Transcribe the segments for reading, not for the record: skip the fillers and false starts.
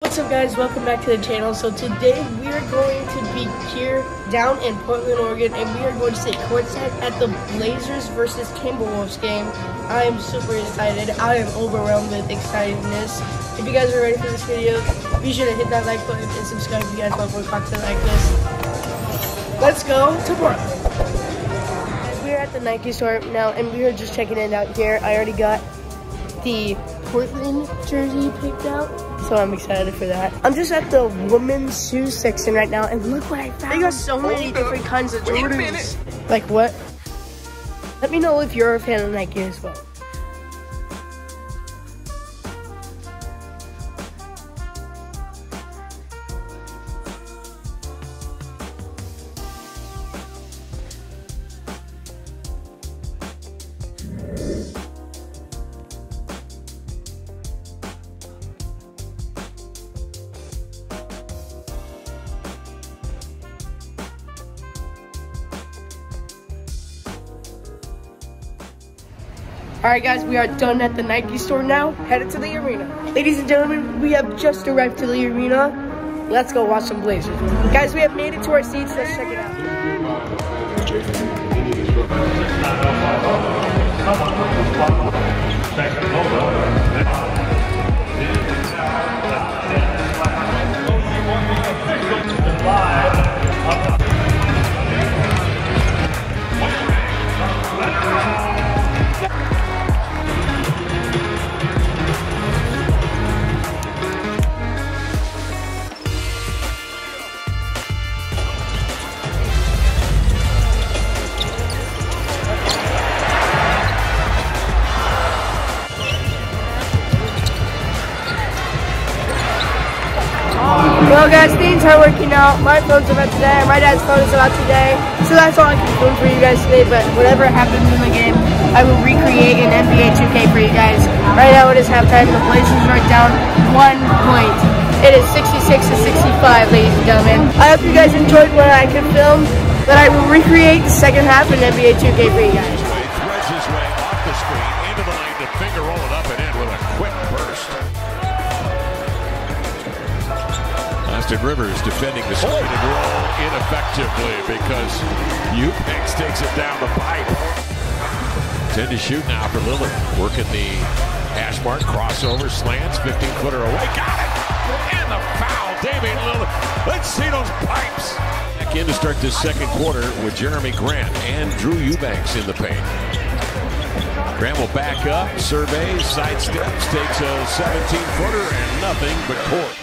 What's up guys, welcome back to the channel. So today we are going to be here down in Portland, Oregon, and we are going to sit courtside at the Blazers versus Timberwolves game. I am super excited. I am overwhelmed with excitedness. If you guys are ready for this video, be sure to hit that like button and subscribe if you guys want more content like this. Let's go to Portland. We're at the Nike store now, and we are just checking it out here. I already got the Portland jersey picked out, so I'm excited for that. I'm just at the women's shoe section right now, and look what I found. They got so many different kinds of Jordans. Like what? Let me know if you're a fan of Nike as well. Alright guys, we are done at the Nike store now, headed to the arena. Ladies and gentlemen, we have just arrived to the arena. Let's go watch some Blazers. Guys, we have made it to our seats, let's check it out. Well guys, things are working out. My phone's about today, my dad's phone is about today. So that's all I can film for you guys today, but whatever happens in the game, I will recreate an NBA 2K for you guys. Right now it is halftime, the Blazers are down 1 point. It is 66-65, ladies and gentlemen. I hope you guys enjoyed what I could film, but I will recreate the second half in NBA 2K for you guys. Threads his way off the screen, into the lane to finger roll it up and in with a quick burst. Austin Rivers defending the screen and roll ineffectively because Eubanks takes it down the pipe. 10 to shoot now for Lillard. Working the hash mark, crossover, slants, 15-footer away. Got it! And the foul, Damian Lillard. Let's see those pipes. Back in to start this second quarter with Jeremy Grant and Drew Eubanks in the paint. Grant will back up, surveys, sidesteps, takes a 17-footer and nothing but court.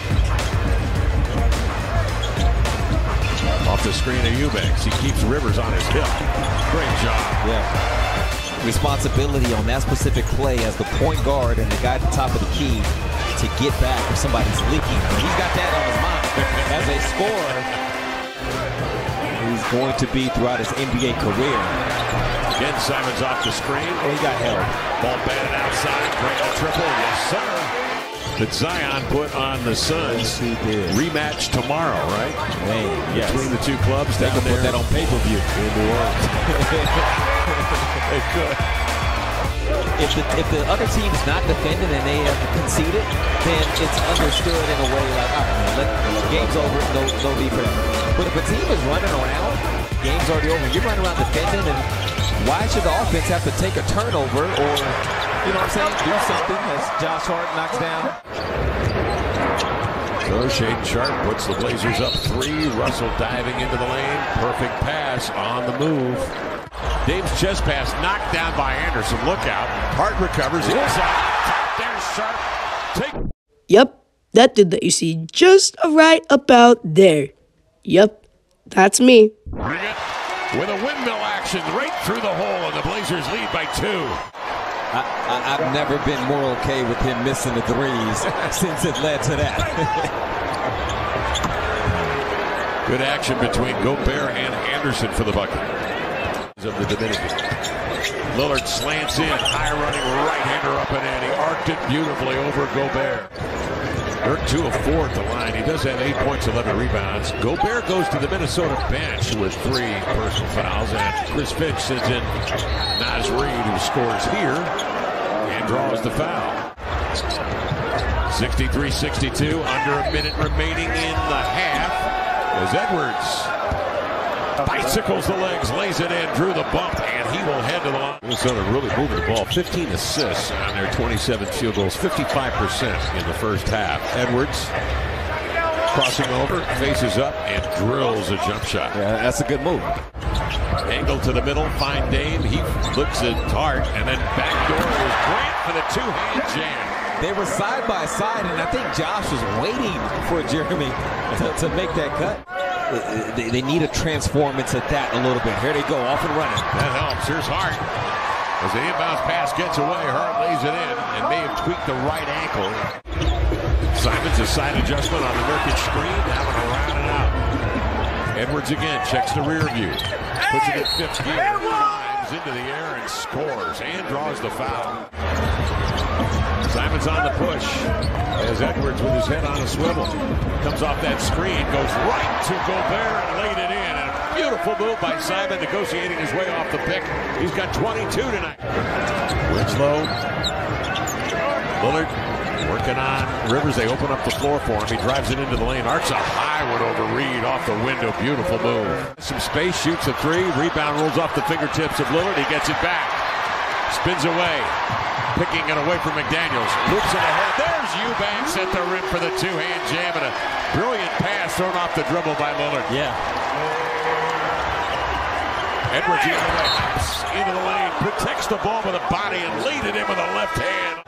Off the screen of Eubanks. He keeps Rivers on his hip. Great job. Yeah. Responsibility on that specific play as the point guard and the guy at the top of the key to get back if somebody's leaking. He's got that on his mind. As a scorer, he's going to be throughout his NBA career. Again, Simons off the screen. Oh, he got held. Ball batted outside. Grant a triple. Yes, sir. That Zion put on the Suns. Rematch tomorrow, right? Man, yes. Between the two clubs down there. Put that on pay-per-view in New Orleans. They could. If the other team is not defending and they have conceded, then it's understood in a way like, all right, man, the game's over, no need for that. But if a team is running around, game's already over, you're running around defending, and why should the offense have to take a turnover or, you know what I'm saying, do something as Josh Hart knocks down? So Shaedon Sharpe puts the Blazers up 3. Russell diving into the lane. Perfect pass on the move. Dame's chest pass knocked down by Anderson. Look out. Hart recovers inside. There's Sharpe. Yep, that dude that you see just right about there. Yep, that's me. With a windmill action right through the hole, and the Blazers lead by 2. I've never been more okay with him missing the threes since it led to that. Good action between Gobert and Anderson for the bucket. Of the Dominican. Lillard slants in, high running right-hander up and in. He arced it beautifully over Gobert. Dirk 2 of 4 at the line. He does have 8 points, 11 rebounds. Gobert goes to the Minnesota bench with 3 personal fouls, and Chris Finch sends in Naz Reid, who scores here and draws the foul. 63-62, under a minute remaining in the half. As Edwards bicycles the legs, lays it in, drew the bump, and he will head to the line. Minnesota really moving the ball. 15 assists on their 27 field goals, 55% in the first half. Edwards crossing over, faces up, and drills a jump shot. Yeah, that's a good move. Angle to the middle, fine Dame. He looks at Hart, and then backdoor is Grant for the two-hand jam. They were side by side, and I think Josh was waiting for Jeremy to make that cut. They need to transform into that a little bit. Here they go, off and running. That helps. Here's Hart. As the inbounds pass gets away, Hart lays it in and may have tweaked the right ankle. Simons a side adjustment on the Nurkic screen, now and around and out. Edwards again checks the rear view. Puts it in fifth gear. Climbs into the air and scores and draws the foul. Simons on the push as Edwards with his head on a swivel. Comes off that screen, goes right to Gobert and laid it in. And a beautiful move by Simon, negotiating his way off the pick. He's got 22 tonight. Winslow. Lillard working on Rivers. They open up the floor for him. He drives it into the lane. Arcs a highwood over Reed off the window. Beautiful move. Some space, shoots a three. Rebound rolls off the fingertips of Lillard. He gets it back. Spins away. Picking it away from McDaniels. Loops it ahead. There's Eubanks at the rim for the two-hand jam. And a brilliant pass thrown off the dribble by Lillard. Yeah. Edwards the other way. Into the lane. Protects the ball with a body and laid it in with a left hand.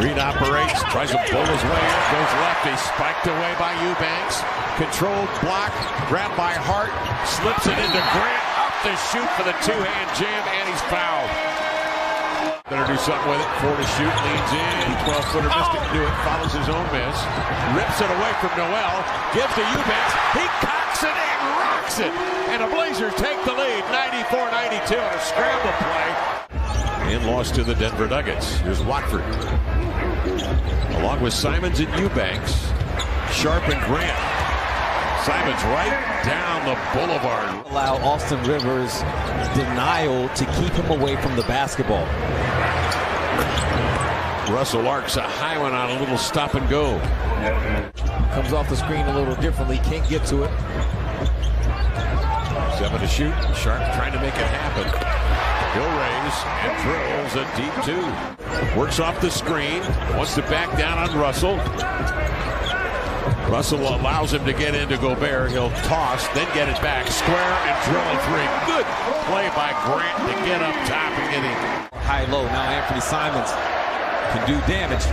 Reed operates. Tries to pull his way in. Goes left. He's spiked away by Eubanks. Controlled block. Grabbed by Hart. Slips it into Grant. Up to shoot for the two-hand jam. And he's fouled. Better do something with it. 4 to shoot, leans in. 12-footer missed it. Do it. Follows his own miss. Rips it away from Noel. Gives to Eubanks. He cocks it and rocks it. And the Blazers take the lead. 94-92 on a scramble play. And lost to the Denver Nuggets. Here's Watford. Along with Simons and Eubanks. Sharp and Grant. Simons right down the boulevard. Allow Austin Rivers denial to keep him away from the basketball. Russell arcs a high one on a little stop and go. Comes off the screen a little differently. Can't get to it. 7 to shoot. Sharp trying to make it happen. He'll raise and drills a deep 2. Works off the screen. Wants to back down on Russell. Russell allows him to get into Gobert. He'll toss, then get it back. Square and drill a 3. Good play by Grant to get up top and get in. High-low. Now Anthony Simons can do damage.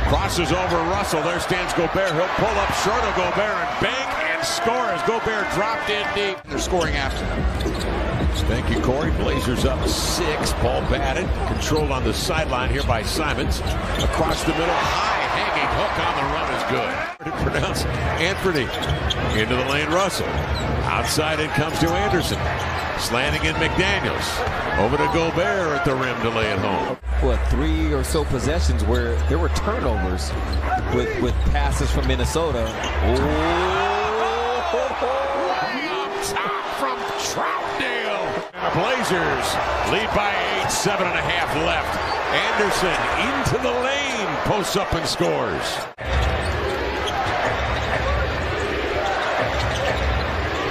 Crosses over Russell. There stands Gobert. He'll pull up short of Gobert and bank and score as Gobert dropped in deep. They're scoring after. Thank you, Corey. Blazers up 6. Ball batted. Controlled on the sideline here by Simons. Across the middle. High hanging hook on the run is good. To pronounce Anthony. Into the lane, Russell. Outside it comes to Anderson. Slanting in McDaniels. Over to Gobert at the rim to lay it home. What, 3 or so possessions where there were turnovers with passes from Minnesota. Up top from Troutdale. And the Blazers lead by 8, 7.5 left. Anderson into the lane, posts up and scores.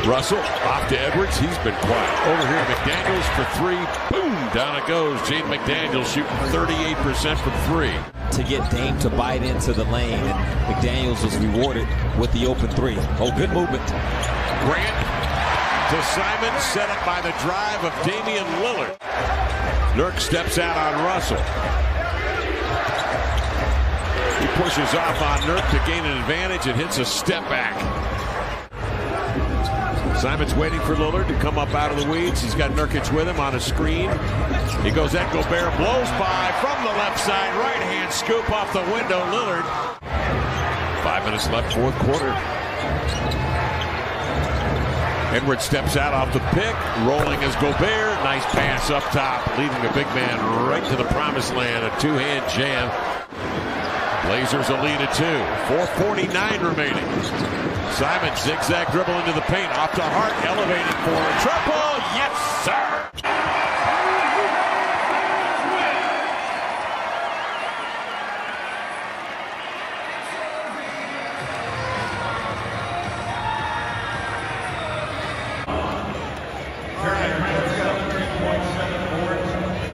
Russell off to Edwards. He's been quiet. Over here, McDaniels for 3. Boom! Down it goes. Jaden McDaniels shooting 38% from 3. To get Dame to bite into the lane, and McDaniels was rewarded with the open 3. Oh, good movement. Grant to Simon, set up by the drive of Damian Lillard. Nurk steps out on Russell. He pushes off on Nurk to gain an advantage and hits a step back. Simon's waiting for Lillard to come up out of the weeds. He's got Nurkic with him on a screen. He goes at Gobert, blows by from the left side. Right hand scoop off the window, Lillard. 5 minutes left, fourth quarter. Edwards steps out off the pick. Rolling as Gobert. Nice pass up top, leading the big man right to the promised land. A two-hand jam. Blazers a lead at 2. 4:49 remaining. Simon zigzag dribble into the paint. Off to Hart, elevating for a triple. Yes, sir.